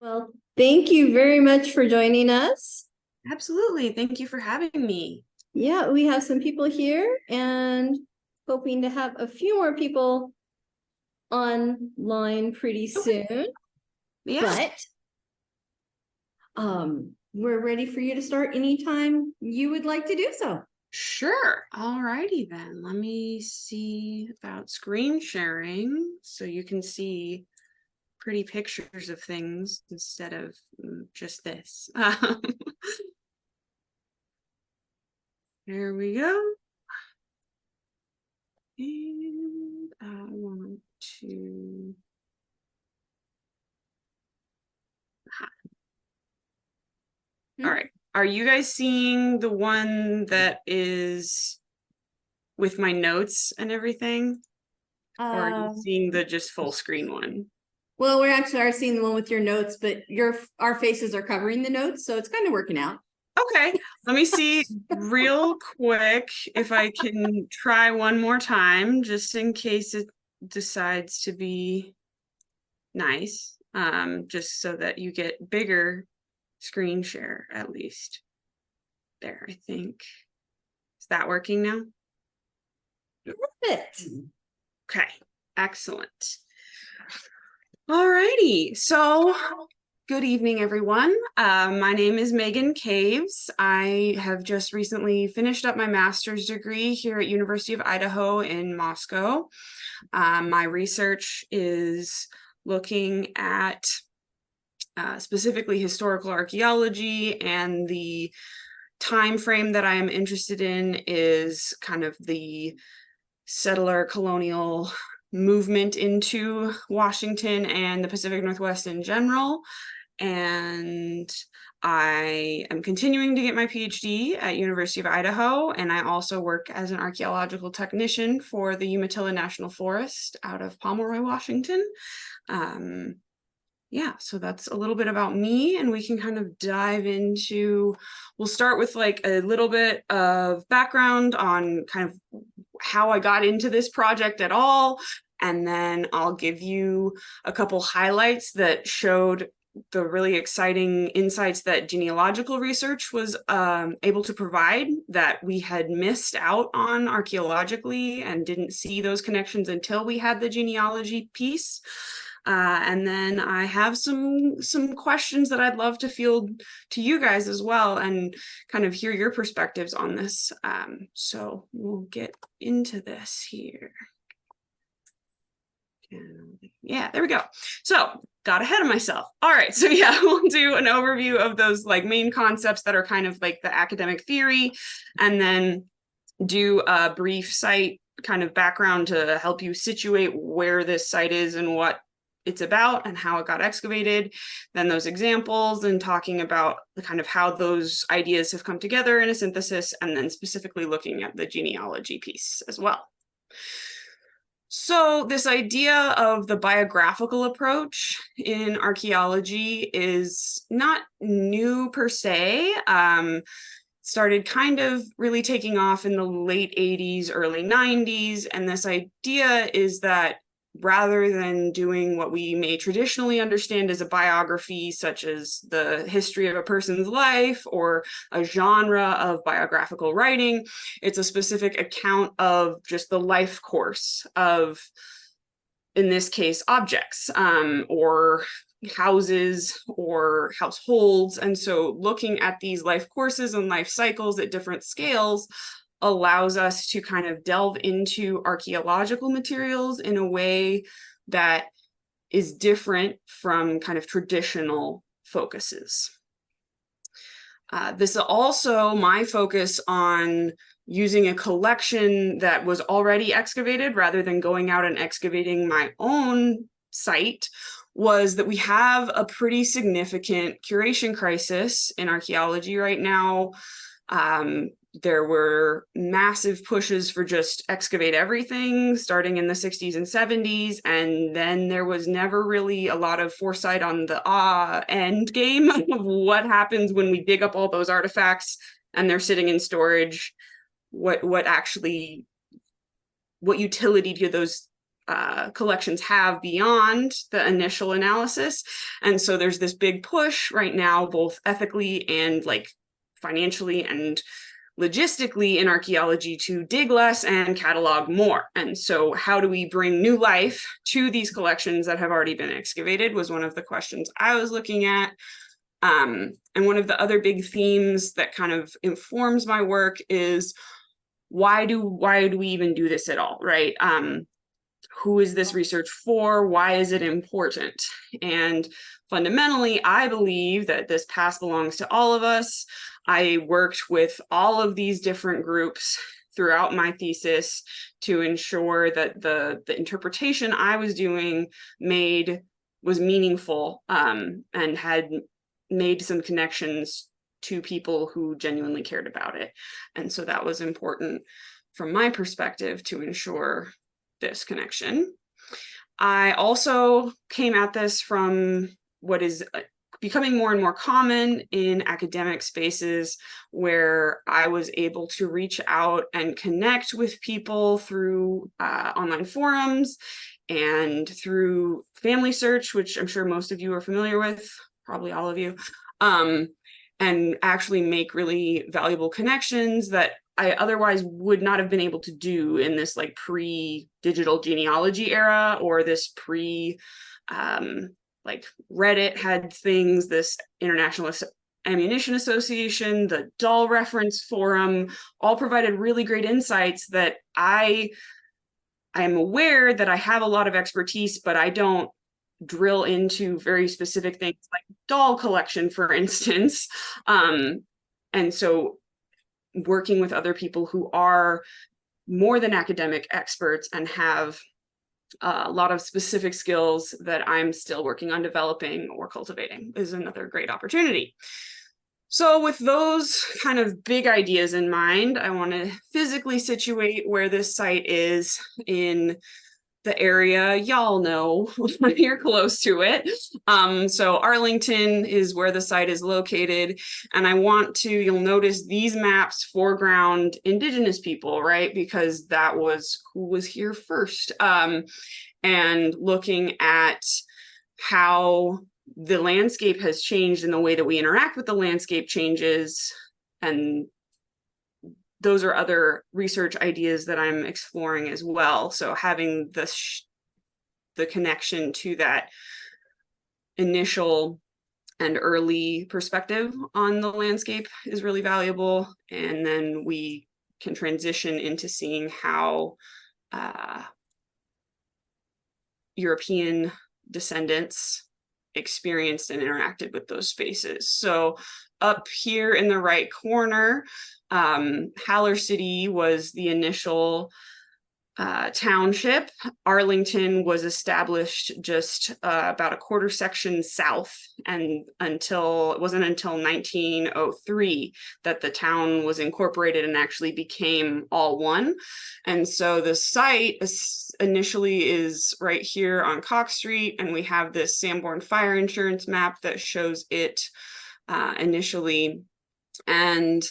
Well, thank you very much for joining us. Absolutely. Thank you for having me. Yeah, we have some people here and hoping to have a few more people online pretty soon. Yeah. But we're ready for you to start anytime you would like to do so. Sure. Alrighty then. Let me see about screen sharing so you can see pretty pictures of things instead of just this. There we go. And I want to... All right. Are you guys seeing the one that is with my notes and everything? Or are you seeing the just full screen one? Well, we're actually seeing the one with your notes, but our faces are covering the notes, so it's kind of working out. Okay, let me see real quick if I can try one more time, just in case it decides to be nice, just so that you get bigger screen share at least. There, I think. Is that working now? Perfect. Okay, excellent. Alrighty, so good evening, everyone. My name is Meghan Caves. I have just recently finished up my master's degree here at University of Idaho in Moscow. My research is looking at specifically historical archaeology, and the time frame that I am interested in is kind of the settler colonial movement into Washington and the Pacific Northwest in general. And I am continuing to get my PhD at University of Idaho, and I also work as an archaeological technician for the Umatilla National Forest out of Pomeroy, Washington. Yeah, so that's a little bit about me, and we can kind of dive into, we'll start with like a little bit of background on kind of how I got into this project at all, and then I'll give you a couple highlights that showed the really exciting insights that genealogical research was able to provide that we had missed out on archaeologically and didn't see those connections until we had the genealogy piece. And then I have some questions that I'd love to field to you guys as well and kind of hear your perspectives on this. So we'll get into this here. Yeah, there we go. So got ahead of myself. All right, so yeah, we'll do an overview of those like main concepts that are kind of like the academic theory, and then do a brief site kind of background to help you situate where this site is and what it's about and how it got excavated, then those examples and talking about the kind of how those ideas have come together in a synthesis, and then specifically looking at the genealogy piece as well. So this idea of the biographical approach in archaeology is not new per se. Started kind of really taking off in the late 80s, early 90s. And this idea is that rather than doing what we may traditionally understand as a biography, such as the history of a person's life or a genre of biographical writing, it's a specific account of just the life course of, in this case, objects or houses or households. And so looking at these life courses and life cycles at different scales allows us to kind of delve into archaeological materials in a way that is different from kind of traditional focuses. This is also my focus on using a collection that was already excavated rather than going out and excavating my own site, was that we have a pretty significant curation crisis in archaeology right now. There were massive pushes for just excavate everything starting in the 60s and 70s, and then there was never really a lot of foresight on the end game of what happens when we dig up all those artifacts and they're sitting in storage. What utility do those collections have beyond the initial analysis. And so there's this big push right now, both ethically and like financially and logistically in archaeology, to dig less and catalog more. And so how do we bring new life to these collections that have already been excavated was one of the questions I was looking at. And one of the other big themes that kind of informs my work is why do we even do this at all, right? Who is this research for? Why is it important? And fundamentally, I believe that this past belongs to all of us. I worked with all of these different groups throughout my thesis to ensure that the interpretation I was doing was meaningful, and had made some connections to people who genuinely cared about it. And so that was important from my perspective to ensure this connection. I also came at this from what is becoming more and more common in academic spaces, where I was able to reach out and connect with people through online forums and through Family Search, which I'm sure most of you are familiar with, probably all of you, and actually make really valuable connections that I otherwise would not have been able to do in this like pre-digital genealogy era, or this like Reddit had things, this International Ammunition Association, the Doll Reference Forum, all provided really great insights that I am aware that I have a lot of expertise, but I don't drill into very specific things like doll collection, for instance. And so working with other people who are more than academic experts and have a lot of specific skills that I'm still working on developing or cultivating is another great opportunity. So with those kind of big ideas in mind, I want to physically situate where this site is in the area. Y'all know you're close to it. So Arlington is where the site is located. And I want to, you'll notice these maps foreground Indigenous people, right? Because that was who was here first. And looking at how the landscape has changed and the way that we interact with the landscape changes. And those are other research ideas that I'm exploring as well. So having the connection to that initial and early perspective on the landscape is really valuable. And then we can transition into seeing how European descendants experienced and interacted with those spaces. So up here in the right corner, Haller City was the initial township. Arlington was established just about a quarter section south, and it wasn't until 1903 that the town was incorporated and actually became all one. And so the site initially is right here on Cox Street, and we have this Sanborn fire insurance map that shows it initially. And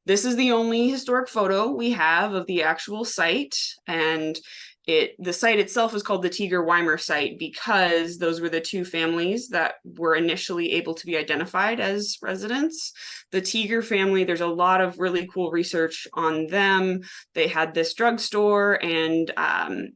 this is the only historic photo we have of the actual site, and the site itself is called the Teager Weimer site because those were the two families that were initially able to be identified as residents. The Teager family, there's a lot of really cool research on them. They had this drugstore, and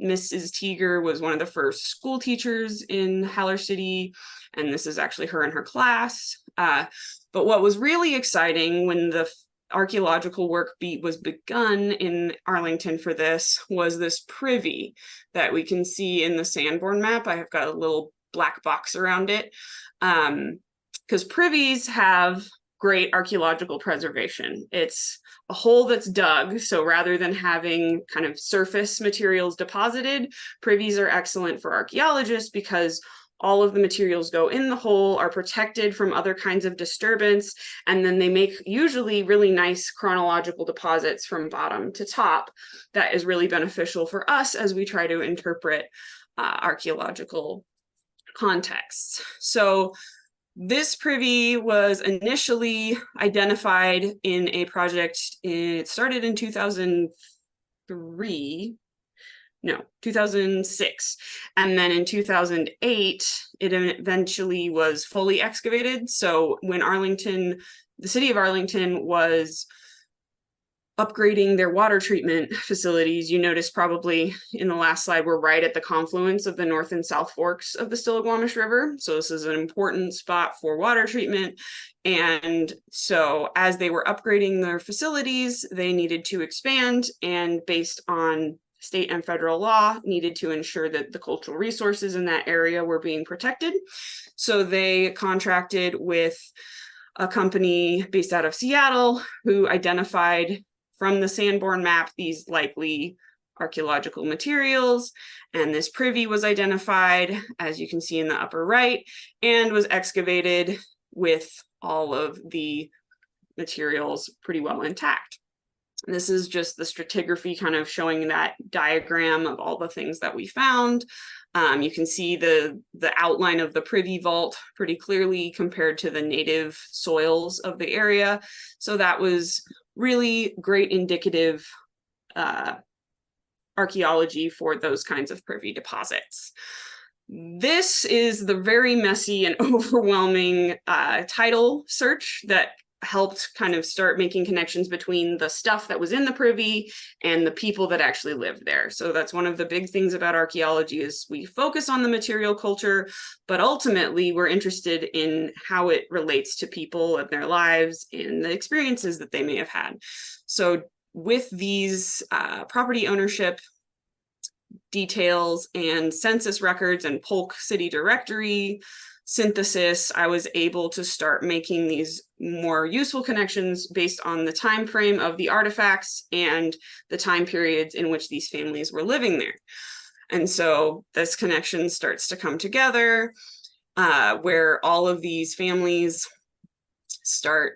Mrs. Teager was one of the first school teachers in Haller City, and this is actually her and her class. But what was really exciting when the archaeological work was begun in Arlington for this was this privy that we can see in the Sanborn map. I have got a little black box around it because privies have great archaeological preservation. It's a hole that's dug, so rather than having kind of surface materials deposited, privies are excellent for archaeologists because all of the materials go in the hole, are protected from other kinds of disturbance, and then they make usually really nice chronological deposits from bottom to top. That is really beneficial for us as we try to interpret archaeological contexts. So this privy was initially identified in a project. It started in 2003. no, 2006. And then in 2008, it eventually was fully excavated. So when Arlington, the city of Arlington was upgrading their water treatment facilities, you notice probably in the last slide, we're right at the confluence of the North and South Forks of the Stillaguamish River. So this is an important spot for water treatment. And so as they were upgrading their facilities, they needed to expand, and based on state and federal law, needed to ensure that the cultural resources in that area were being protected. So they contracted with a company based out of Seattle who identified from the Sanborn map these likely archaeological materials, and this privy was identified, as you can see in the upper right, and was excavated with all of the materials pretty well intact. This is just the stratigraphy kind of showing that diagram of all the things that we found. You can see the outline of the privy vault pretty clearly compared to the native soils of the area. So that was really great indicative archaeology for those kinds of privy deposits. This is the very messy and overwhelming title search that helped kind of start making connections between the stuff that was in the privy and the people that actually lived there. So that's one of the big things about archaeology, is we focus on the material culture, but ultimately we're interested in how it relates to people and their lives and the experiences that they may have had. So with these property ownership details and census records and Polk City Directory synthesis, I was able to start making these more useful connections based on the time frame of the artifacts and the time periods in which these families were living there. And so this connection starts to come together, where all of these families start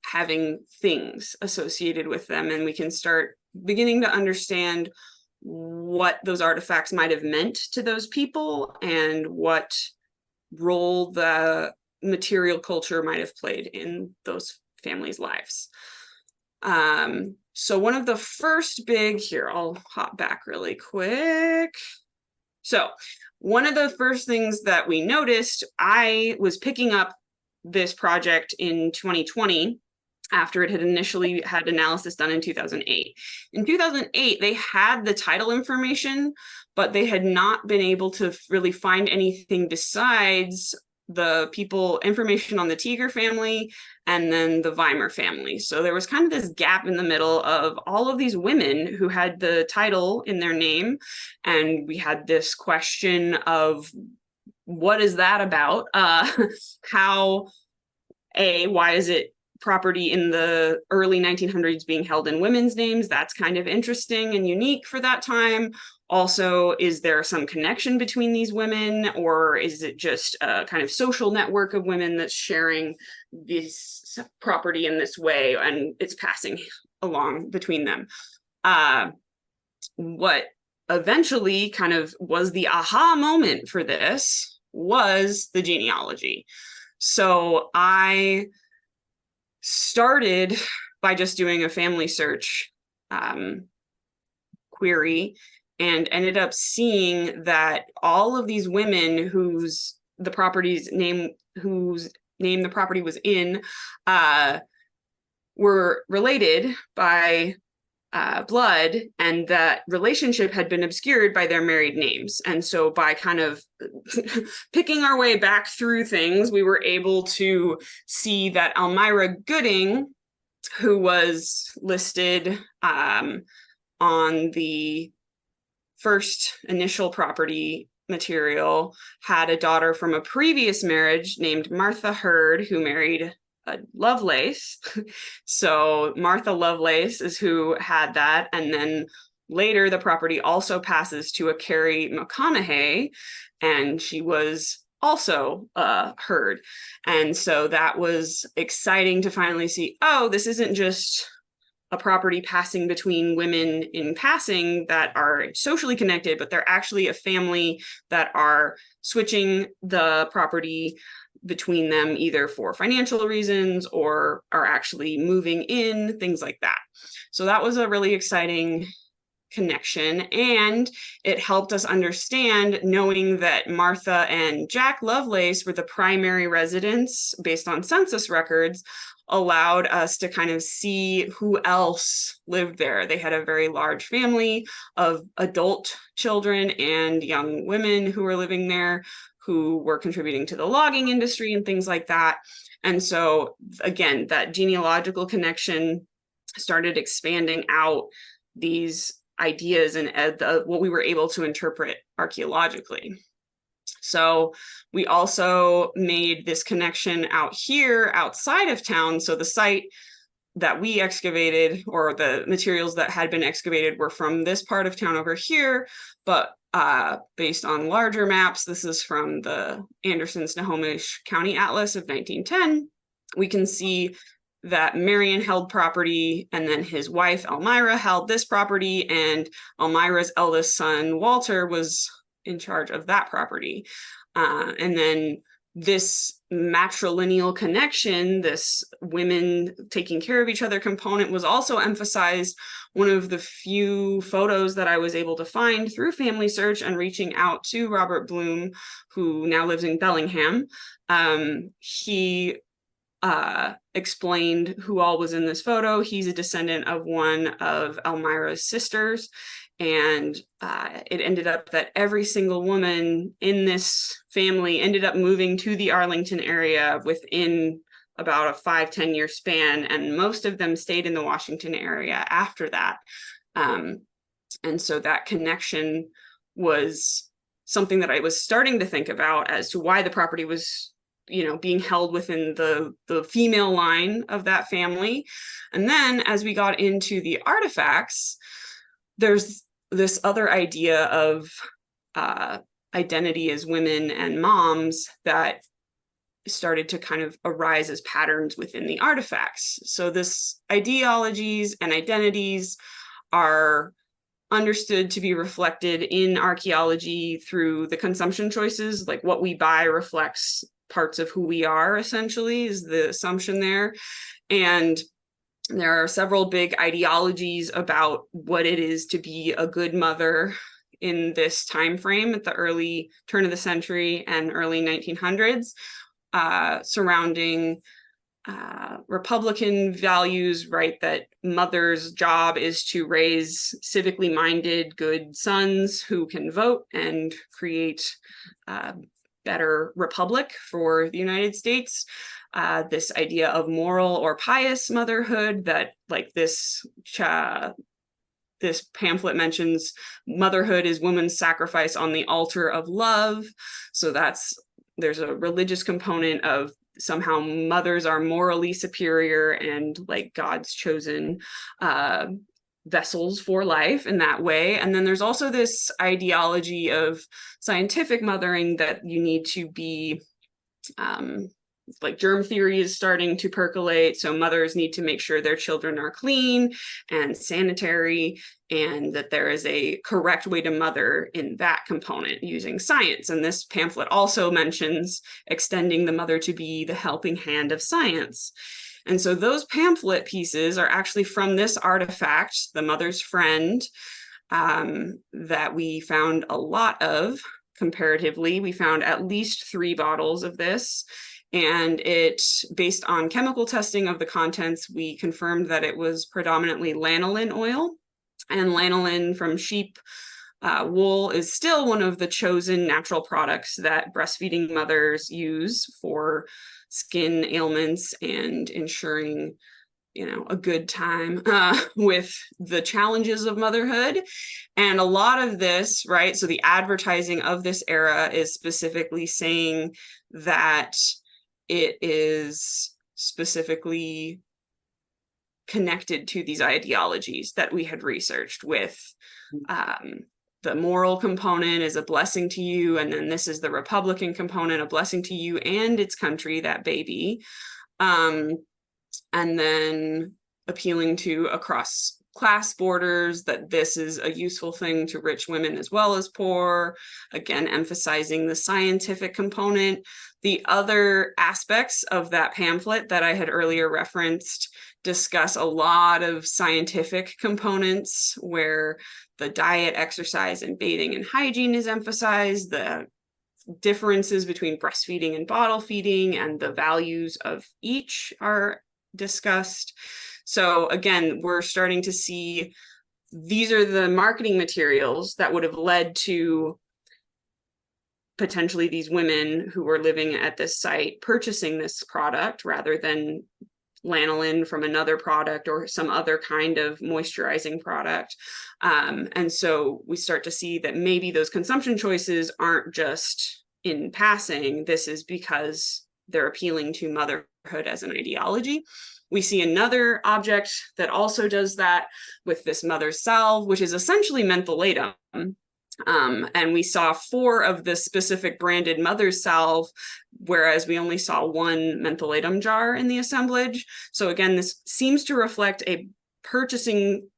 having things associated with them, and we can start beginning to understand what those artifacts might have meant to those people and what role the material culture might have played in those families' lives. So one of the first big, here, I'll hop back really quick. So one of the first things that we noticed, I was picking up this project in 2020 after it had initially had analysis done in 2008. In 2008, they had the title information, but they had not been able to really find anything besides the information on the Teager family and then the Weimer family. So there was kind of this gap in the middle of all of these women who had the title in their name. And we had this question of, what is that about? Why is it property in the early 1900s being held in women's names? That's kind of interesting and unique for that time. Also, is there some connection between these women, or is it just a kind of social network of women that's sharing this property in this way and it's passing along between them? What eventually kind of was the aha moment for this was the genealogy. So I started by just doing a family search query, and ended up seeing that all of these women whose name the property was in were related by blood, and that relationship had been obscured by their married names. And so by kind of picking our way back through things, we were able to see that Elmira Gooding, who was listed on the first initial property material, had a daughter from a previous marriage named Martha Hurd, who married Lovelace. So Martha Lovelace is who had that. And then later the property also passes to a Carrie McConaughey, and she was also Hurd. And so that was exciting to finally see, oh, this isn't just a property passing between women in passing that are socially connected, but they're actually a family that are switching the property between them either for financial reasons or are actually moving in, things like that. So that was a really exciting connection, and it helped us understand, knowing that Martha and Jack Lovelace were the primary residents based on census records, allowed us to kind of see who else lived there. They had a very large family of adult children and young women who were living there, who were contributing to the logging industry and things like that. And so again, that genealogical connection started expanding out these ideas and what we were able to interpret archaeologically. So we also made this connection out here outside of town. So the site that we excavated, or the materials that had been excavated, were from this part of town over here, but based on larger maps, this is from the Anderson-Snohomish County Atlas of 1910, we can see that Marion held property, and then his wife Elmira held this property, and Elmira's eldest son Walter was in charge of that property. And then this matrilineal connection, this women taking care of each other component, was also emphasized. One of the few photos that I was able to find through Family Search and reaching out to Robert Bloom, who now lives in Bellingham, he explained who all was in this photo. He's a descendant of one of Elmira's sisters, and it ended up that every single woman in this family ended up moving to the Arlington area within about a 5-10 year span, and most of them stayed in the Washington area after that. And so that connection was something that I was starting to think about as to why the property was, you know, being held within the female line of that family. And then as we got into the artifacts, there's this other idea of identity as women and moms that started to kind of arise as patterns within the artifacts. So this ideologies and identities are understood to be reflected in archaeology through the consumption choices, like what we buy reflects parts of who we are, essentially, is the assumption there. And there are several big ideologies about what it is to be a good mother in this time frame at the early turn of the century and early 1900s, surrounding Republican values, right? That mother's job is to raise civically minded, good sons who can vote and create a better republic for the United States. This idea of moral or pious motherhood, that like this pamphlet mentions motherhood is woman's sacrifice on the altar of love. So there's a religious component of somehow mothers are morally superior and like God's chosen vessels for life in that way. And then there's also this ideology of scientific mothering, that you need to be like germ theory is starting to percolate. So mothers need to make sure their children are clean and sanitary, and that there is a correct way to mother in that component using science. And this pamphlet also mentions extending the mother to be the helping hand of science. And so those pamphlet pieces are actually from this artifact, the Mother's Friend, that we found a lot of comparatively. We found at least 3 bottles of this. And it, based on chemical testing of the contents, we confirmed that it was predominantly lanolin oil. And lanolin from sheep wool is still one of the chosen natural products that breastfeeding mothers use for skin ailments and ensuring, you know, a good time with the challenges of motherhood. And a lot of this, right? So the advertising of this era is specifically saying that it is specifically connected to these ideologies that we had researched, with the moral component is a blessing to you, and then this is the Republican component, a blessing to you and its country, that baby, and then appealing to across class borders, that this is a useful thing to rich women as well as poor, again, emphasizing the scientific component. The other aspects of that pamphlet that I had earlier referenced discuss a lot of scientific components where the diet, exercise, and bathing and hygiene is emphasized, the differences between breastfeeding and bottle feeding, and the values of each are discussed. So again, we're starting to see these are the marketing materials that would have led to potentially these women who were living at this site purchasing this product rather than lanolin from another product or some other kind of moisturizing product. And so we start to see that maybe those consumption choices aren't just in passing. This is because they're appealing to motherhood as an ideology. We see another object that also does that with this mother's salve, which is essentially mentholatum. And we saw 4 of this specific branded mother's salve, whereas we only saw 1 mentholatum jar in the assemblage. So again, this seems to reflect a purchasing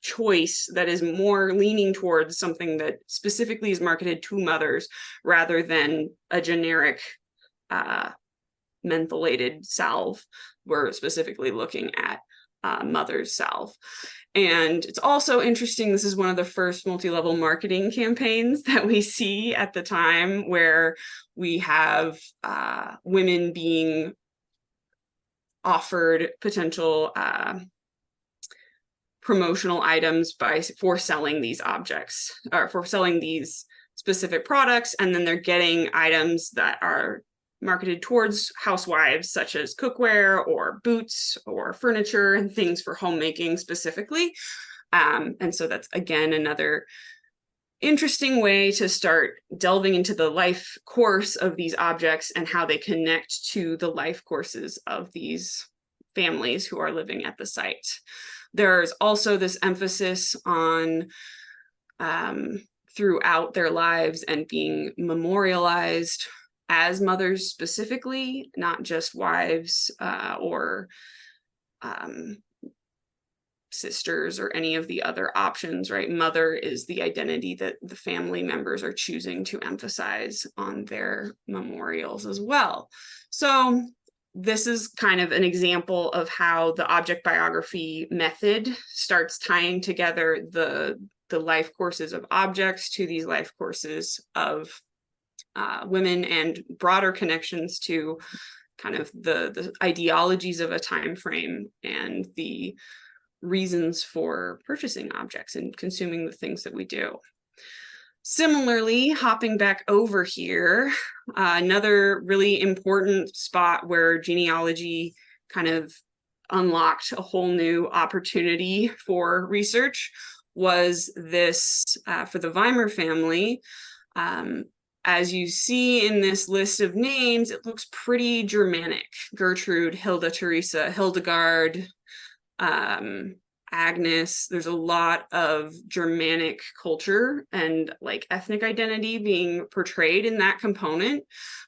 choice that is more leaning towards something that specifically is marketed to mothers rather than a generic mentholated salve. We're specifically looking at mother's salve. And it's also interesting, this is one of the first multi-level marketing campaigns that we see at the time, where we have women being offered potential promotional items for selling these objects, or for selling these specific products, and then they're getting items that are marketed towards housewives, such as cookware or boots or furniture and things for homemaking specifically. And so that's, again, another interesting way to start delving into the life course of these objects and how they connect to the life courses of these families who are living at the site. There's also this emphasis on throughout their lives and being memorialized as mothers specifically, not just wives or sisters or any of the other options, right? Mother is the identity that the family members are choosing to emphasize on their memorials as well. So this is kind of an example of how the object biography method starts tying together the life courses of objects to these life courses of women, and broader connections to kind of the ideologies of a time frame and the reasons for purchasing objects and consuming the things that we do. Similarly, hopping back over here, another really important spot where genealogy kind of unlocked a whole new opportunity for research was this for the Weimer family. As you see in this list of names, it looks pretty Germanic. Gertrude, Hilda, Teresa, Hildegard, Agnes. There's a lot of Germanic culture and like ethnic identity being portrayed in that component.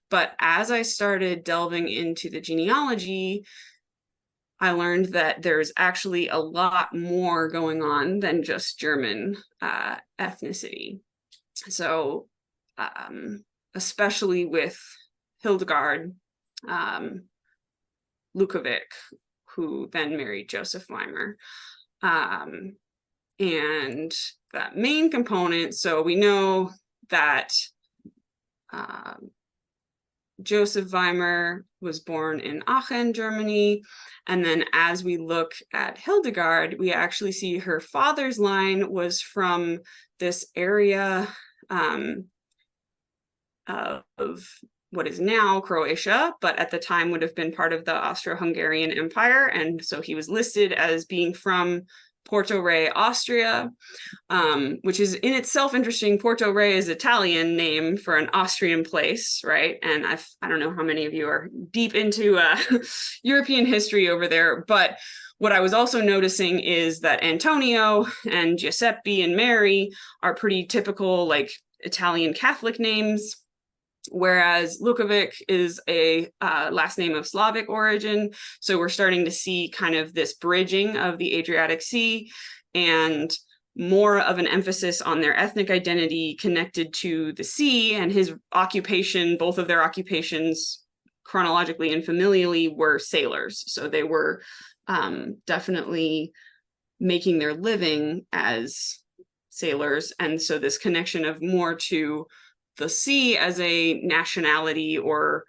But as I started delving into the genealogy, I learned that there's actually a lot more going on than just German ethnicity. So especially with Hildegard Lukovic, who then married Joseph Weimer. And that main component, so we know that Joseph Weimer was born in Aachen, Germany. And then as we look at Hildegard, we actually see her father's line was from this area of what is now Croatia, but at the time would have been part of the Austro-Hungarian Empire. And so he was listed as being from Porto Re, Austria, which is in itself interesting. Porto Re is Italian name for an Austrian place, right? And I don't know how many of you are deep into European history over there, but what I was also noticing is that Antonio and Giuseppe and Mary are pretty typical, like Italian Catholic names. whereas Lukovic is a last name of Slavic origin. So we're starting to see kind of this bridging of the Adriatic Sea and more of an emphasis on their ethnic identity connected to the sea, and his occupation, both of their occupations chronologically and familially, were sailors. So they were definitely making their living as sailors. And so this connection of more to the sea as a nationality or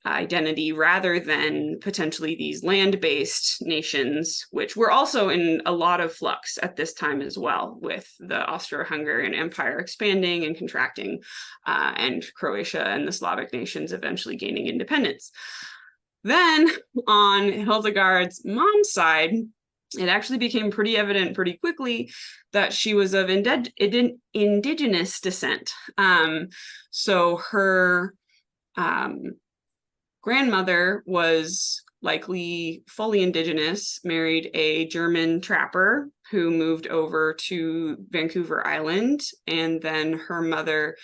identity rather than potentially these land-based nations, which were also in a lot of flux at this time as well, with the Austro-Hungarian Empire expanding and contracting, and Croatia and the Slavic nations eventually gaining independence. Then on Hildegard's mom's side, it actually became pretty evident pretty quickly that she was of indigenous descent. So her grandmother was likely fully indigenous, married a German trapper who moved over to Vancouver Island, and then her mother,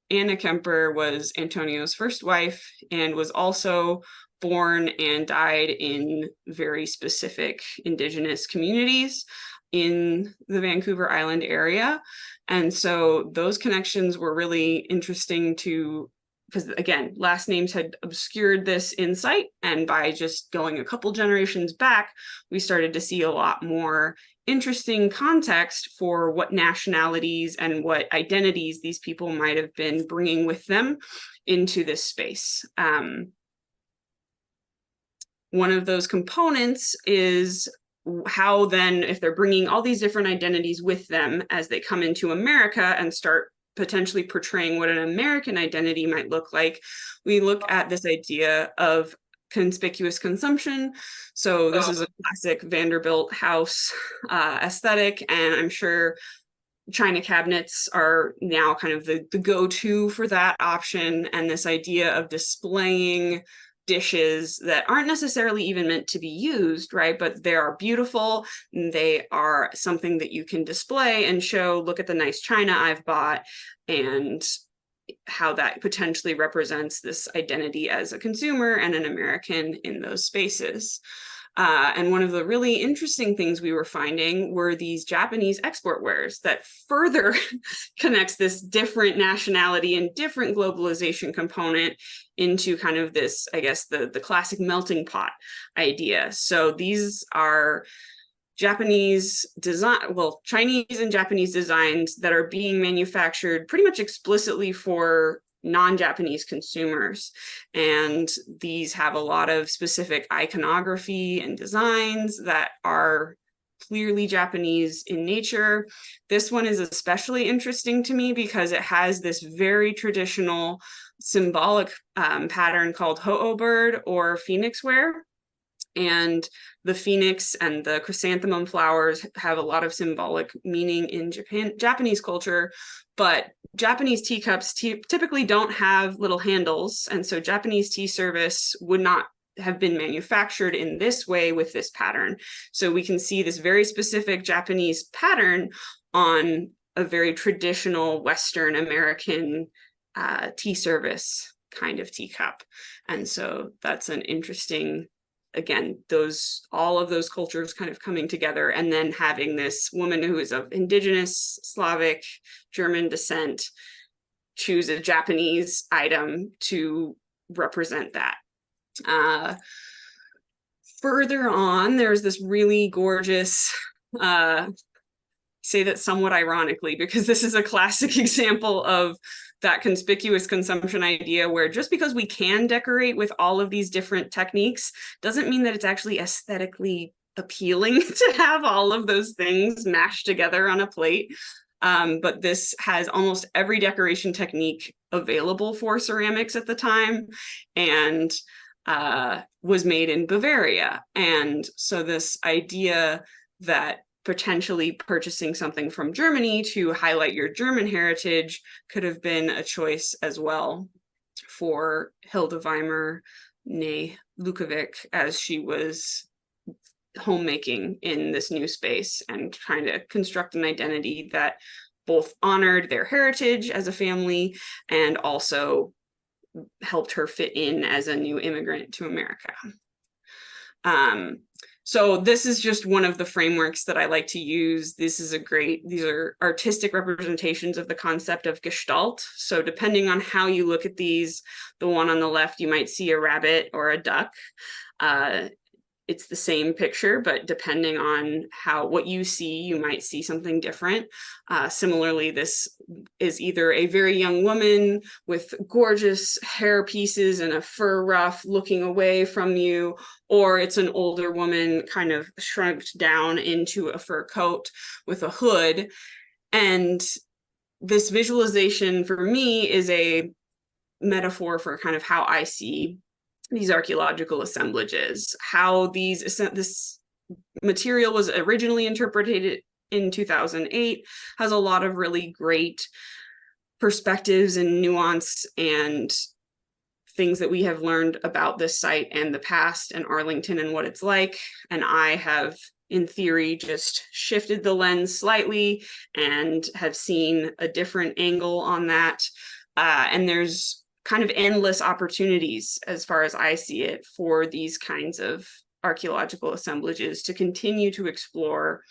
Anna Kemper, was Antonio's first wife and was also born and died in very specific indigenous communities in the Vancouver Island area. And so those connections were really interesting to, because again, last names had obscured this insight, and by just going a couple generations back, we started to see a lot more interesting context for what nationalities and what identities these people might have been bringing with them into this space. One of those components is how then, if they're bringing all these different identities with them as they come into America and start potentially portraying what an American identity might look like, we look at this idea of conspicuous consumption. So this is a classic Vanderbilt house aesthetic, and I'm sure china cabinets are now kind of the go-to for that option, and this idea of displaying dishes that aren't necessarily even meant to be used, right? But they are beautiful. They are something that you can display and show, look at the nice china I've bought, and how that potentially represents this identity as a consumer and an American in those spaces. And one of the really interesting things we were finding were these Japanese export wares that further connects this different nationality and different globalization component into kind of this, I guess, the classic melting pot idea. So these are Japanese design, well, Chinese and Japanese designs that are being manufactured pretty much explicitly for non-Japanese consumers. And these have a lot of specific iconography and designs that are clearly Japanese in nature. This one is especially interesting to me because it has this very traditional symbolic pattern called Ho'o bird or phoenix ware. And the phoenix and the chrysanthemum flowers have a lot of symbolic meaning in Japanese culture, but Japanese teacups typically don't have little handles. And so Japanese tea service would not have been manufactured in this way with this pattern. So we can see this very specific Japanese pattern on a very traditional Western American tea service kind of teacup. And so that's an interesting, again, all of those cultures kind of coming together, and then having this woman who is of indigenous Slavic German descent choose a Japanese item to represent that. Further on, there's this really gorgeous, say that somewhat ironically, because this is a classic example of that conspicuous consumption idea where just because we can decorate with all of these different techniques doesn't mean that it's actually aesthetically appealing to have all of those things mashed together on a plate. But this has almost every decoration technique available for ceramics at the time, and was made in Bavaria. And so this idea that potentially purchasing something from Germany to highlight your German heritage could have been a choice as well for Hilde Weimer, née Lukovic, as she was homemaking in this new space and trying to construct an identity that both honored their heritage as a family and also helped her fit in as a new immigrant to America. So this is just one of the frameworks that I like to use. These are artistic representations of the concept of gestalt. So depending on how you look at these, the one on the left, you might see a rabbit or a duck. It's the same picture, but depending on what you see, you might see something different. Similarly, this is either a very young woman with gorgeous hair pieces and a fur ruff looking away from you, or it's an older woman kind of shrunked down into a fur coat with a hood. And this visualization for me is a metaphor for kind of how I see these archaeological assemblages, how this material was originally interpreted in 2008, has a lot of really great perspectives and nuance and things that we have learned about this site and the past and Arlington and what it's like. And I have, in theory, just shifted the lens slightly and have seen a different angle on that. And there's kind of endless opportunities, as far as I see it, for these kinds of archaeological assemblages to continue to explore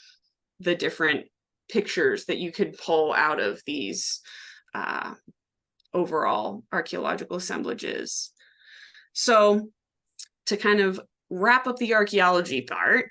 the different pictures that you could pull out of these overall archaeological assemblages. So to kind of wrap up the archaeology part,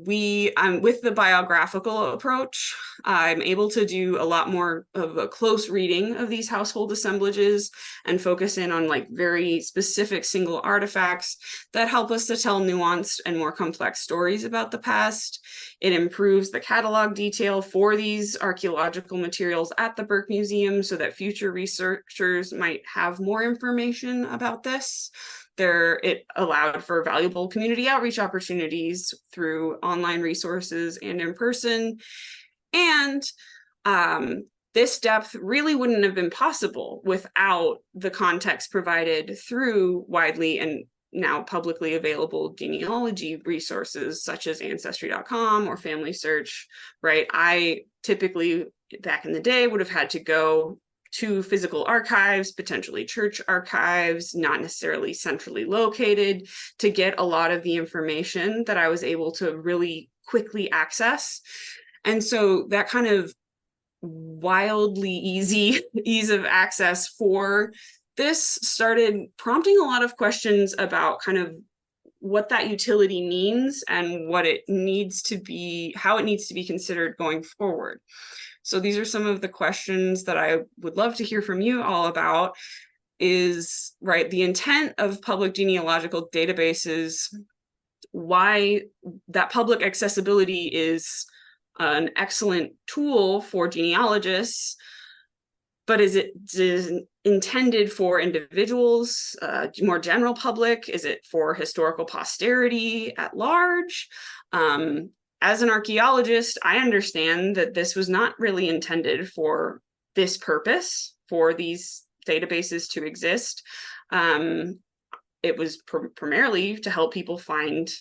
with the biographical approach, I'm able to do a lot more of a close reading of these household assemblages and focus in on like very specific single artifacts that help us to tell nuanced and more complex stories about the past. It improves the catalog detail for these archaeological materials at the Burke Museum so that future researchers might have more information about this. It allowed for valuable community outreach opportunities through online resources and in person. And this depth really wouldn't have been possible without the context provided through widely and now publicly available genealogy resources such as Ancestry.com or Family Search, right? I typically, back in the day, would have had to go to physical archives, potentially church archives, not necessarily centrally located, to get a lot of the information that I was able to really quickly access. And so that kind of wildly ease of access for this started prompting a lot of questions about kind of what that utility means and what it needs to be, how it needs to be considered going forward. So these are some of the questions that I would love to hear from you all about. Is, right, the intent of public genealogical databases, why that public accessibility is an excellent tool for genealogists, but is it intended for individuals, more general public? Is it for historical posterity at large? As an archaeologist, I understand that this was not really intended for this purpose, for these databases to exist. It was primarily to help people find,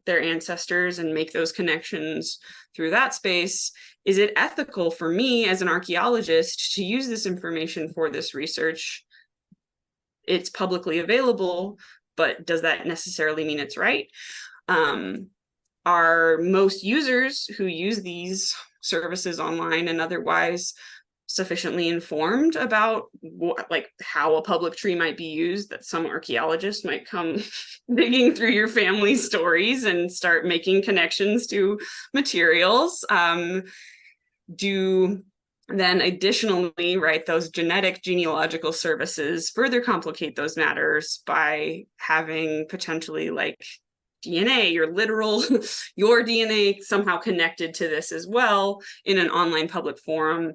their ancestors and make those connections through that space. Is it ethical for me as an archaeologist to use this information for this research? It's publicly available, but does that necessarily mean it's right? Are most users who use these services online and otherwise sufficiently informed about how a public tree might be used, that some archaeologist might come digging through your family stories and start making connections to materials? Do then additionally, right, those genetic genealogical services further complicate those matters by having potentially DNA, your DNA somehow connected to this as well in an online public forum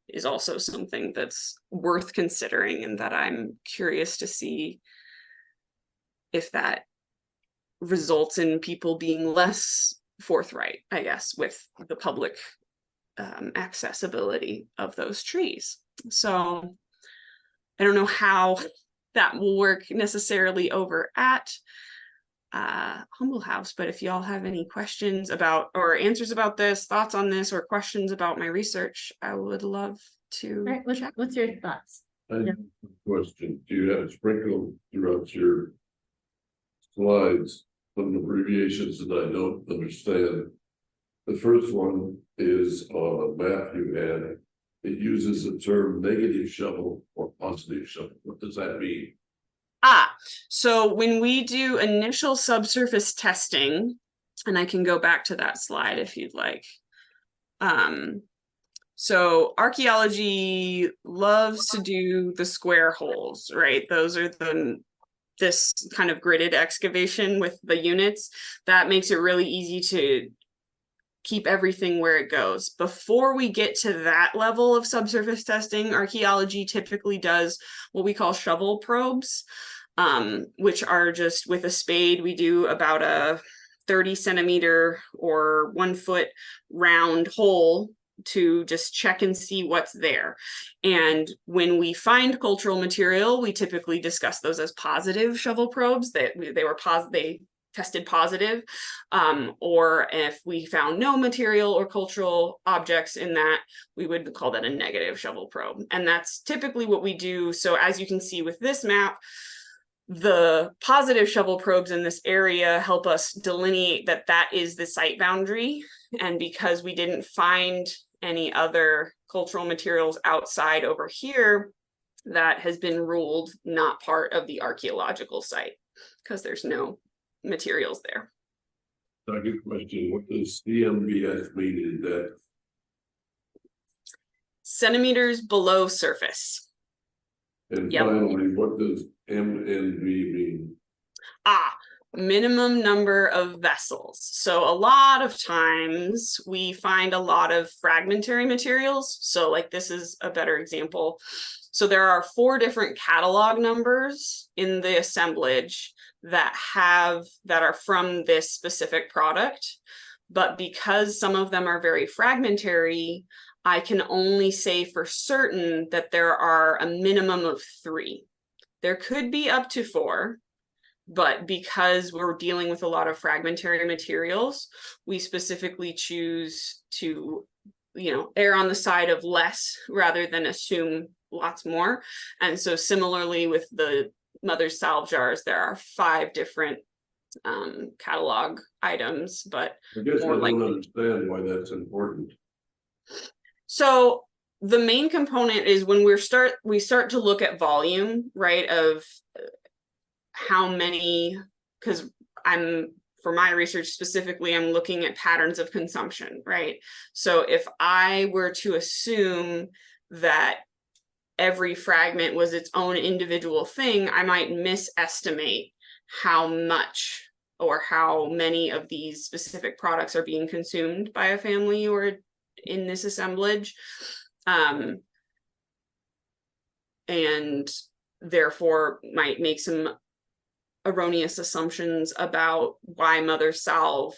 is also something that's worth considering, and that I'm curious to see if that results in people being less forthright, I guess, with the public accessibility of those trees. So I don't know how that will work necessarily over at Humble House, but if y'all have any questions about or answers about this, thoughts on this, or questions about my research, I would love to. All right, what's your thoughts? I have a question. Do you have sprinkled throughout your slides some abbreviations that I don't understand? The first one is on a map you had. It uses the term negative shovel or positive shovel. What does that mean? So when we do initial subsurface testing, and I can go back to that slide if you'd like. So archaeology loves to do the square holes, right? Those are this kind of gridded excavation with the units. That makes it really easy to keep everything where it goes. Before we get to that level of subsurface testing, archaeology typically does what we call shovel probes, which are just with a spade. We do about a 30 centimeter or 1 foot round hole to just check and see what's there. And when we find cultural material, we typically discuss those as positive shovel probes, that they tested positive, or if we found no material or cultural objects in that, we would call that a negative shovel probe. And that's typically what we do. So as you can see with this map, the positive shovel probes in this area help us delineate that that is the site boundary. And because we didn't find any other cultural materials outside over here, that has been ruled not part of the archaeological site because there's no materials there. Second question, what does CMBS mean in depth? Centimeters below surface. And finally, what does MNV mean? Minimum number of vessels. So a lot of times we find a lot of fragmentary materials. So like this is a better example. So there are 4 different catalog numbers in the assemblage that are from this specific product. But because some of them are very fragmentary, I can only say for certain that there are a minimum of 3. There could be up to 4. But because we're dealing with a lot of fragmentary materials, we specifically choose to, err on the side of less rather than assume lots more. And so similarly with the mother's salve jars, there are 5 different catalog items, but I guess I don't understand why that's important. So the main component is when we start to look at volume, right, of how many, because for my research specifically, I'm looking at patterns of consumption, right? So if I were to assume that every fragment was its own individual thing, I might misestimate how much or how many of these specific products are being consumed by a family or in this assemblage. And therefore might make some erroneous assumptions about why mother's salve,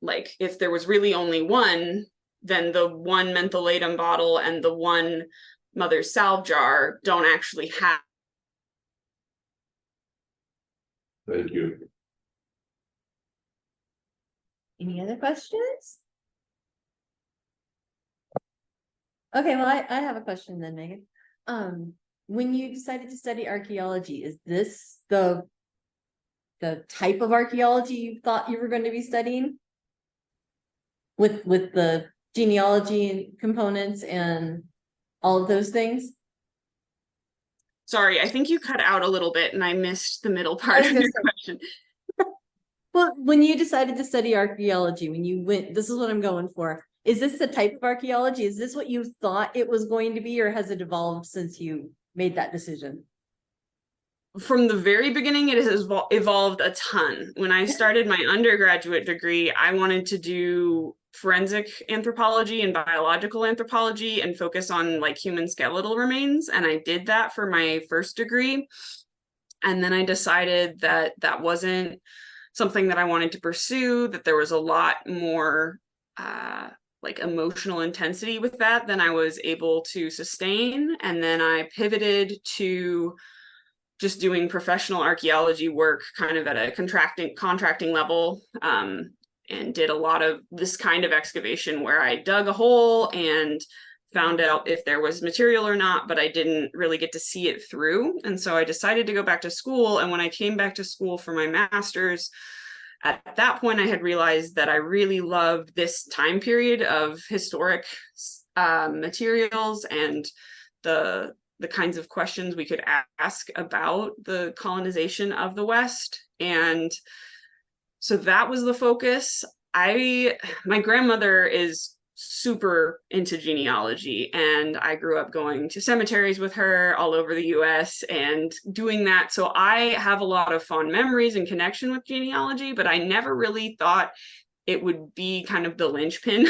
like if there was really only one, then the 1 mentholatum bottle and the 1 mother's salve jar don't actually have. Thank you. Any other questions? Okay, well, I have a question then, Megan. When you decided to study archaeology, is this the type of archaeology you thought you were going to be studying? With the genealogy and components and all of those things? Sorry, I think you cut out a little bit and I missed the middle part of your question. Well, when you decided to study archaeology, when you went, this is what I'm going for. Is this the type of archaeology? Is this what you thought it was going to be, or has it evolved since you made that decision? From the very beginning, it has evolved a ton. When I started my undergraduate degree, I wanted to do forensic anthropology and biological anthropology and focus on like human skeletal remains. And I did that for my first degree. And then I decided that that wasn't something that I wanted to pursue, that there was a lot more like emotional intensity with that than I was able to sustain. And then I pivoted to just doing professional archaeology work kind of at a contracting level, and did a lot of this kind of excavation where I dug a hole and found out if there was material or not, but I didn't really get to see it through. And so I decided to go back to school. And when I came back to school for my master's, at that point, I had realized that I really loved this time period of historic materials and the kinds of questions we could ask about the colonization of the West. And so that was the focus. My grandmother is super into genealogy, and I grew up going to cemeteries with her all over the US and doing that. So I have a lot of fond memories and connection with genealogy, but I never really thought it would be kind of the linchpin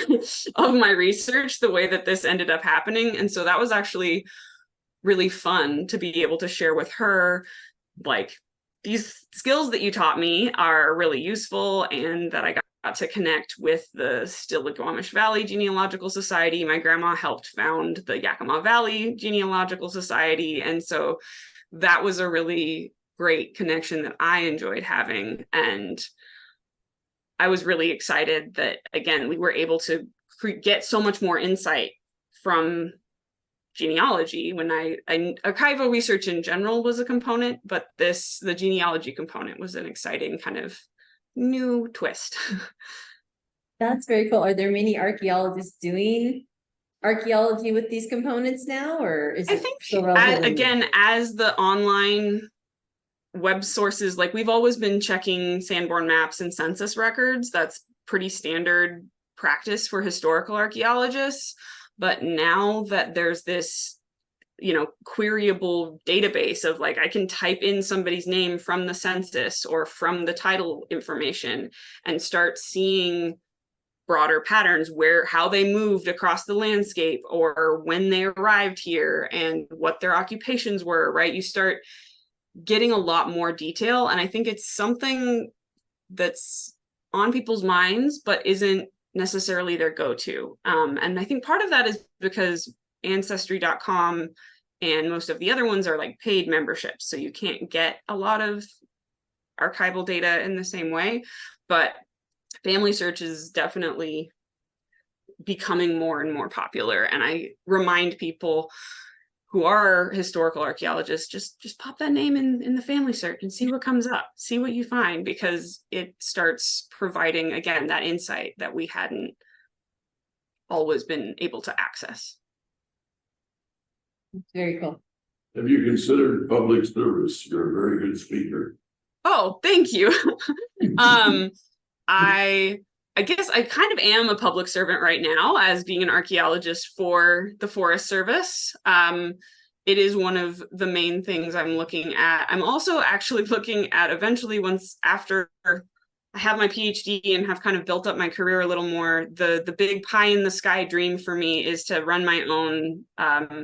of my research the way that this ended up happening. And so that was actually really fun to be able to share with her, like, these skills that you taught me are really useful, and that I got to connect with the Stillaguamish Valley Genealogical Society. My grandma helped found the Yakima Valley Genealogical Society. And so that was a really great connection that I enjoyed having. And I was really excited that, again, we were able to get so much more insight from genealogy when archival research in general was a component, but the genealogy component was an exciting kind of new twist. That's very cool. Are there many archaeologists doing archaeology with these components now, or is I it think, still relatively new? again, as the online web sources, like, we've always been checking Sanborn maps and census records. That's pretty standard practice for historical archaeologists. But now that there's this, queryable database of, like, I can type in somebody's name from the census or from the title information and start seeing broader patterns, how they moved across the landscape, or when they arrived here and what their occupations were, right? You start getting a lot more detail. And I think it's something that's on people's minds, but isn't necessarily their go-to. And I think part of that is because Ancestry.com and most of the other ones are like paid memberships. So you can't get a lot of archival data in the same way. But Family Search is definitely becoming more and more popular. And I remind people who are historical archaeologists, just pop that name in the Family Search and see what comes up, see what you find, because it starts providing, again, that insight that we hadn't always been able to access. Very cool. Have you considered public service? You're a very good speaker. Oh, thank you. I guess I kind of am a public servant right now as being an archaeologist for the Forest Service. It is one of the main things I'm looking at. I'm also actually looking at eventually, once after I have my PhD and have kind of built up my career a little more, the big pie in the sky dream for me is to run my own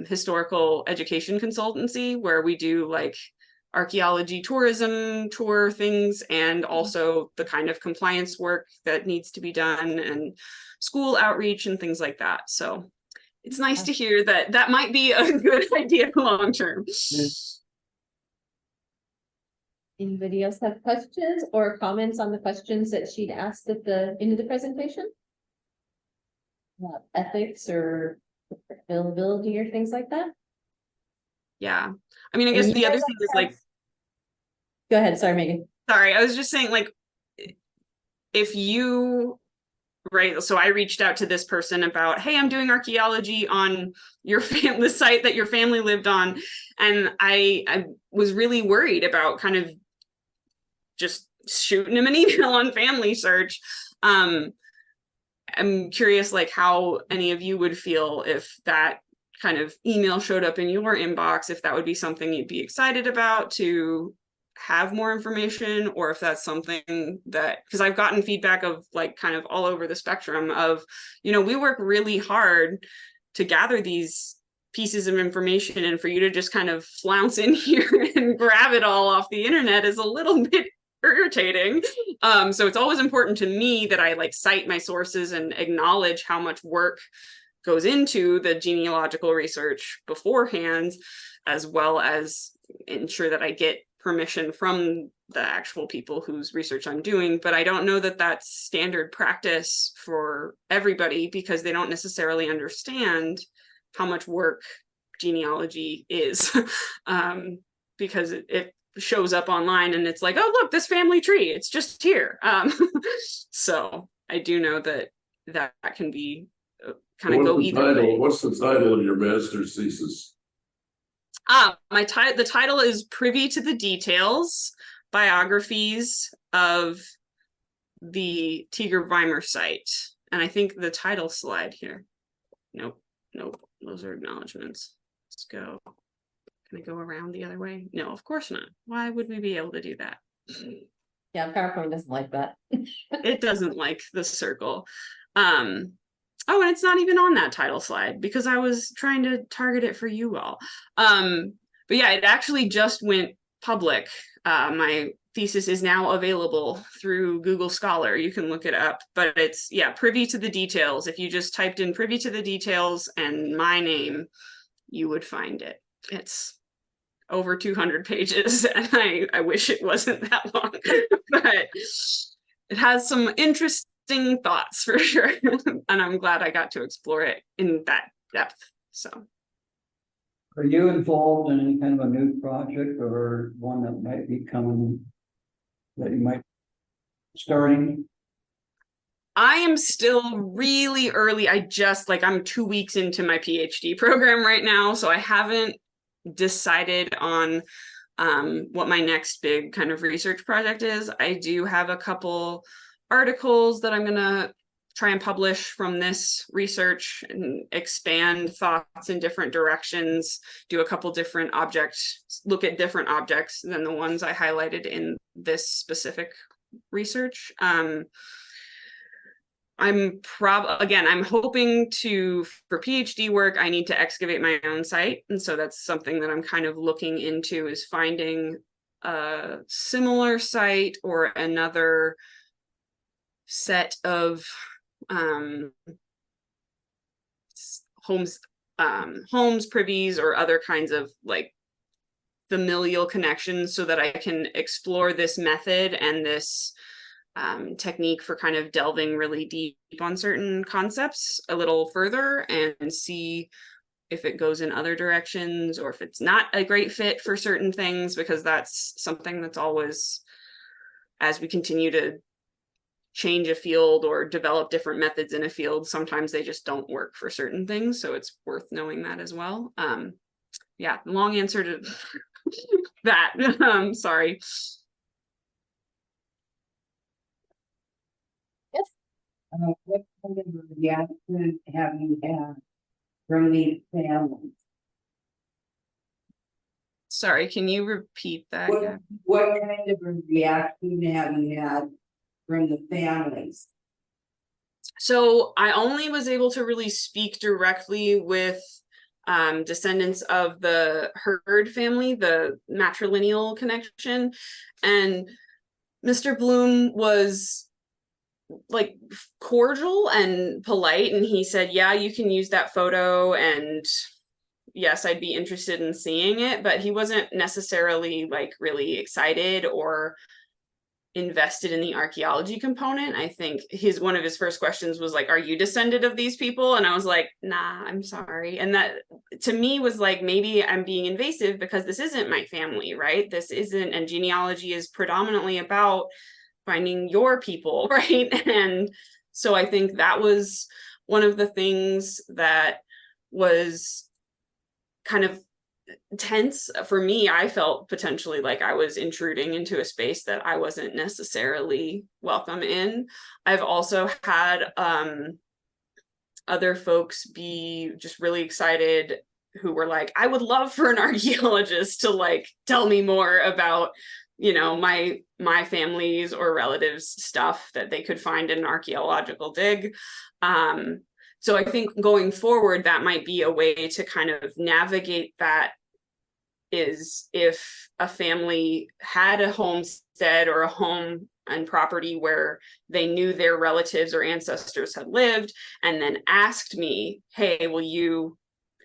historical education consultancy, where we do like archaeology tourism tour things, and also the kind of compliance work that needs to be done, and school outreach and things like that. So it's nice to hear that might be a good idea long term. Anybody else have questions or comments on the questions that she'd asked at the end of the presentation? Ethics or availability or things like that? Yeah. I mean, I guess the other thing is like, go ahead. Sorry, Megan. Sorry, I was just saying, like, if you, right, so I reached out to this person about, hey, I'm doing archaeology on your the site that your family lived on. And I was really worried about kind of just shooting him an email on Family Search. I'm curious, like, how any of you would feel if that kind of email showed up in your inbox, if that would be something you'd be excited about to have more information, or if that's something that, because I've gotten feedback of like kind of all over the spectrum of, we work really hard to gather these pieces of information, and for you to just kind of flounce in here and grab it all off the internet is a little bit irritating. So it's always important to me that I like cite my sources and acknowledge how much work goes into the genealogical research beforehand, as well as ensure that I get permission from the actual people whose research I'm doing. But I don't know that that's standard practice for everybody, because they don't necessarily understand how much work genealogy is, because it shows up online and it's like, oh, look, this family tree, it's just here. So I do know that can be kind of go either way. What's the title of your master's thesis? The title is Privy to the Details, Biographies of the Teager Weimer site. And I think the title slide here. Nope, those are acknowledgements. Let's go. Can I go around the other way? No, of course not. Why would we be able to do that? Yeah, PowerPoint doesn't like that. It doesn't like the circle. Oh, and it's not even on that title slide because I was trying to target it for you all. But yeah, it actually just went public. My thesis is now available through Google Scholar. You can look it up, but it's, yeah, Privy to the Details. If you just typed in Privy to the Details and my name, you would find it. It's over 200 pages, and I wish it wasn't that long, but it has some interesting thoughts for sure. And I'm glad I got to explore it in that depth. So are you involved in any kind of a new project or one that might be coming that you might starting? I am still really early. I'm 2 weeks into my PhD program right now, so I haven't decided on what my next big kind of research project is. I do have a couple articles that I'm gonna try and publish from this research and expand thoughts in different directions, do a couple different look at different objects than the ones I highlighted in this specific research. I'm hoping for PhD work, I need to excavate my own site. And so that's something that I'm kind of looking into, is finding a similar site or another set of homes, privies, or other kinds of like familial connections, so that I can explore this method and this technique for kind of delving really deep on certain concepts a little further and see if it goes in other directions or if it's not a great fit for certain things, because that's something that's always, as we continue to change a field or develop different methods in a field, sometimes they just don't work for certain things. So it's worth knowing that as well. Yeah, long answer to that. Sorry. What kind of reaction have you had from these families? Sorry, can you repeat that? What kind of a reaction have you had from the families? So I only was able to really speak directly with descendants of the Hurd family, the matrilineal connection, and Mr. Bloom was like cordial and polite, and he said, yeah, you can use that photo, and yes, I'd be interested in seeing it, but he wasn't necessarily like really excited or invested in the archaeology component. I think one of his first questions was like, are you descended of these people? And I was like, nah, I'm sorry. And that to me was like, maybe I'm being invasive because this isn't my family, right? This isn't, and genealogy is predominantly about finding your people, right? And so I think that was one of the things that was kind of tense for me. I felt potentially like I was intruding into a space that I wasn't necessarily welcome in. I've also had other folks be just really excited who were like, I would love for an archaeologist to like tell me more about, you know, my family's or relatives' stuff that they could find in an archaeological dig. So I think going forward, that might be a way to kind of navigate that, is if a family had a homestead or a home and property where they knew their relatives or ancestors had lived, and then asked me, hey, will you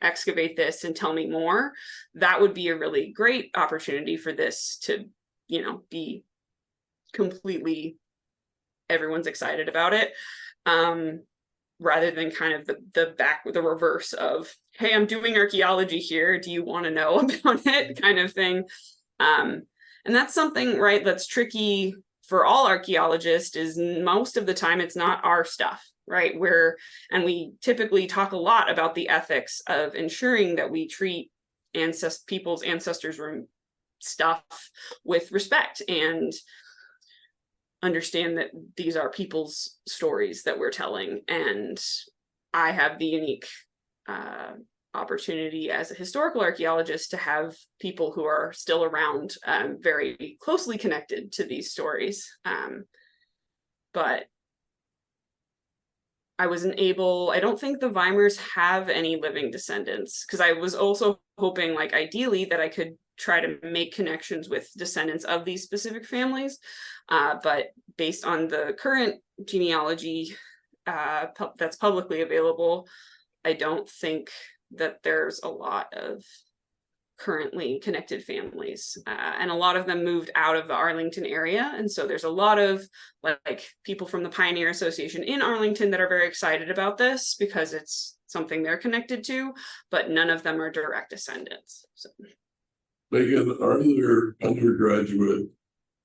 excavate this and tell me more? That would be a really great opportunity for this to, you know, be completely, everyone's excited about it. Rather than kind of the reverse of, hey, I'm doing archaeology here. Do you want to know about it? Kind of thing. And that's something, right, that's tricky for all archaeologists, is most of the time it's not our stuff, right? And we typically talk a lot about the ethics of ensuring that we treat people's ancestors' stuff with respect and understand that these are people's stories that we're telling. And I have the unique opportunity as a historical archaeologist to have people who are still around, very closely connected to these stories. But I don't think the Weimers have any living descendants, because I was also hoping, like, ideally that I could try to make connections with descendants of these specific families. But based on the current genealogy that's publicly available, I don't think that there's a lot of currently connected families, and a lot of them moved out of the Arlington area. And so there's a lot of like people from the Pioneer Association in Arlington that are very excited about this because it's something they're connected to, but none of them are direct descendants. So. Meghan, are there undergraduate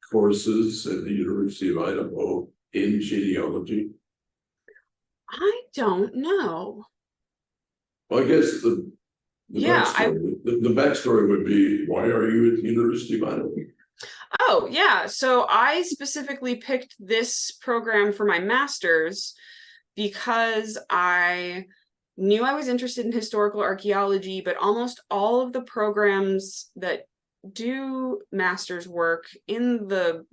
courses at the University of Idaho in genealogy? I don't know. Well, I guess the backstory would be, why are you at the University of Idaho? Oh, yeah. So I specifically picked this program for my master's because I knew I was interested in historical archaeology, but almost all of the programs that do master's work in the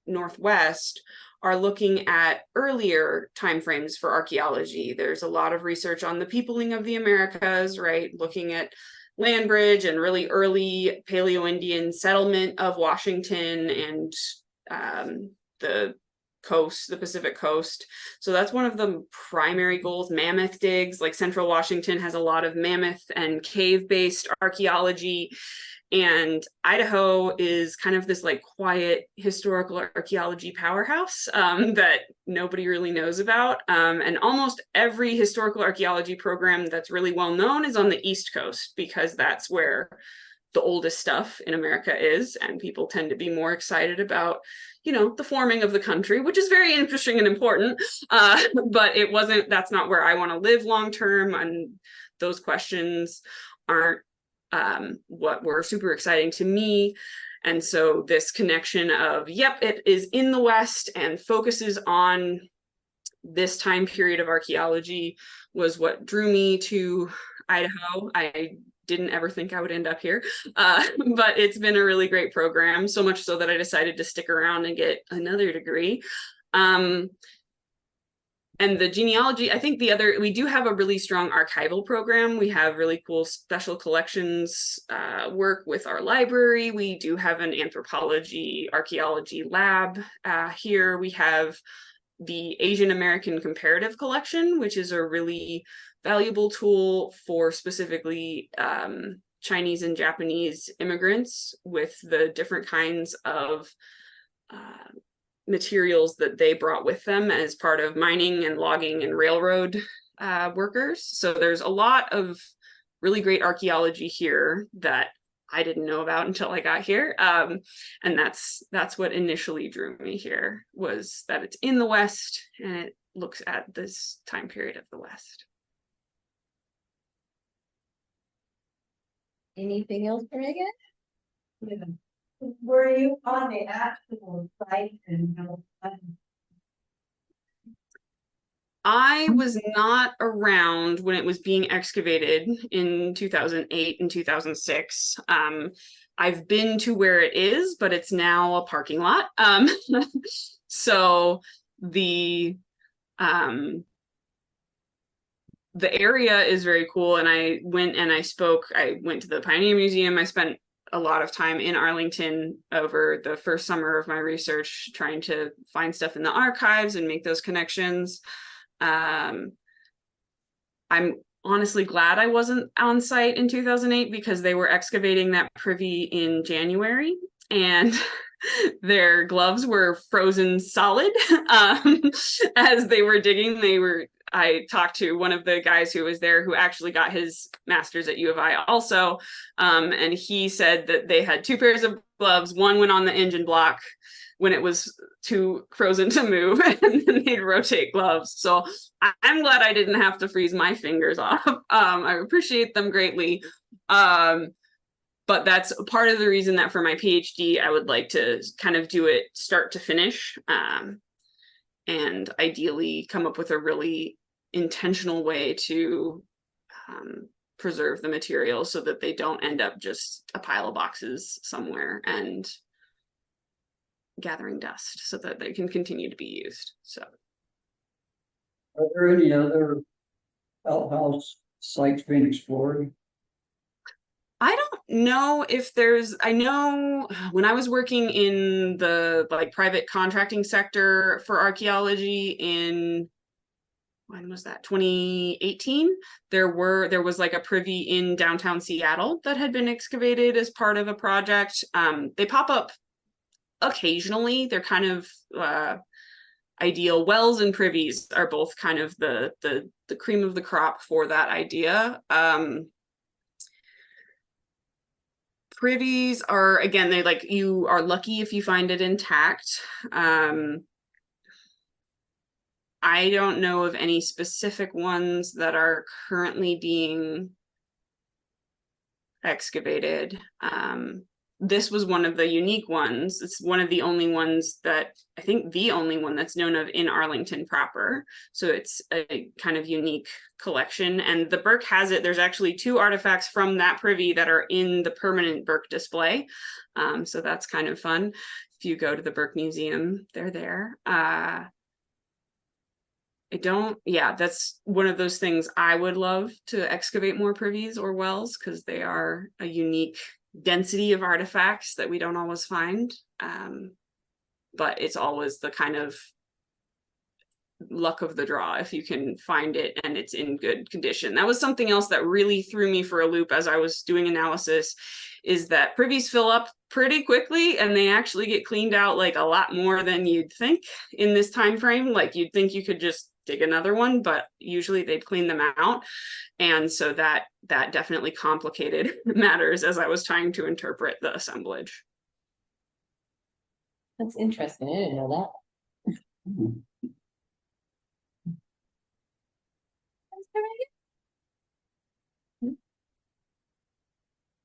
Northwest are looking at earlier timeframes for archaeology. There's a lot of research on the peopling of the Americas, right? Looking at land bridge and really early Paleo-Indian settlement of Washington and the coast, the Pacific coast. So that's one of the primary goals. Mammoth digs, like Central Washington has a lot of mammoth and cave-based archaeology. And Idaho is kind of this like quiet historical archaeology powerhouse that nobody really knows about. And almost every historical archaeology program that's really well known is on the East Coast, because that's where the oldest stuff in America is. And people tend to be more excited about, you know, the forming of the country, which is very interesting and important. But that's not where I want to live long term. And those questions aren't what were super exciting to me. And so this connection of, yep, it is in the West and focuses on this time period of archaeology was what drew me to Idaho. I didn't ever think I would end up here, but it's been a really great program, so much so that I decided to stick around and get another degree. And the genealogy, I think we do have a really strong archival program. We have really cool special collections work with our library. We do have an anthropology, archaeology lab here. We have the Asian American Comparative Collection, which is a really valuable tool for specifically Chinese and Japanese immigrants with the different kinds of materials that they brought with them as part of mining and logging and railroad workers. So there's a lot of really great archaeology here that I didn't know about until I got here. And that's what initially drew me here, was that it's in the West and it looks at this time period of the West. Anything else for Meghan? Yeah. Were you on the actual site and I was not around when it was being excavated in 2008 and 2006. I've been to where it is, but it's now a parking lot. So the area is very cool. And I went to the Pioneer Museum. I spent a lot of time in Arlington over the first summer of my research, trying to find stuff in the archives and make those connections. I'm honestly glad I wasn't on site in 2008, because they were excavating that privy in January and their gloves were frozen solid as they were digging. They were I talked to one of the guys who was there who actually got his master's at U of I also. And he said that they had 2 pairs of gloves. One went on the engine block when it was too frozen to move, and then they'd rotate gloves. So I'm glad I didn't have to freeze my fingers off. I appreciate them greatly. But that's part of the reason that for my PhD, I would like to kind of do it start to finish, and ideally come up with a really intentional way to preserve the material so that they don't end up just a pile of boxes somewhere and gathering dust, so that they can continue to be used. So, Are there any other outhouse sites being explored? I don't know if there's, I know when I was working in the like private contracting sector for archaeology in, when was that, 2018, there was like a privy in downtown Seattle that had been excavated as part of a project. They pop up occasionally. They're kind of ideal. Wells and privies are both kind of the cream of the crop for that idea. Privies are, again, they like, you are lucky if you find it intact. I don't know of any specific ones that are currently being excavated. This was one of the unique ones. It's one of the only ones that, I think the only one that's known of in Arlington proper. So it's a kind of unique collection. And the Burke has it. There's actually 2 artifacts from that privy that are in the permanent Burke display. So that's kind of fun. If you go to the Burke Museum, they're there. That's one of those things I would love to excavate more privies or wells, because they are a unique density of artifacts that we don't always find. But it's always the kind of luck of the draw if you can find it and it's in good condition. That was something else that really threw me for a loop as I was doing analysis, is that privies fill up pretty quickly and they actually get cleaned out like a lot more than you'd think in this time frame. Like, you'd think you could just dig another one, but usually they'd clean them out. And so that definitely complicated matters as I was trying to interpret the assemblage. That's interesting. I didn't know that.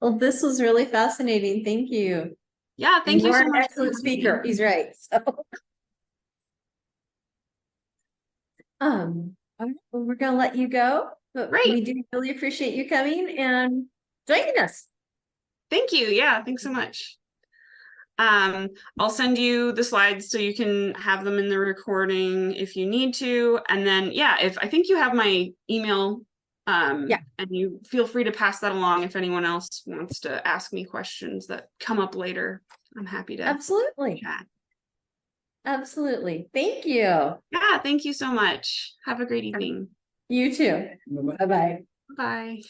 Well, this was really fascinating. Thank you. Yeah, thank you You're so an much. excellent speaker. He's right. So, all right, well, we're gonna let you go, but Great. we do really appreciate you coming and joining us. Thank you. Yeah, thanks so much. I'll send you the slides so you can have them in the recording if you need to. And then, yeah, if I think you have my email, Yeah. and you feel free to pass that along if anyone else wants to ask me questions that come up later. I'm happy to Absolutely. chat. Absolutely. Thank you. Yeah, thank you so much. Have a great evening. You too. Bye-bye. Bye.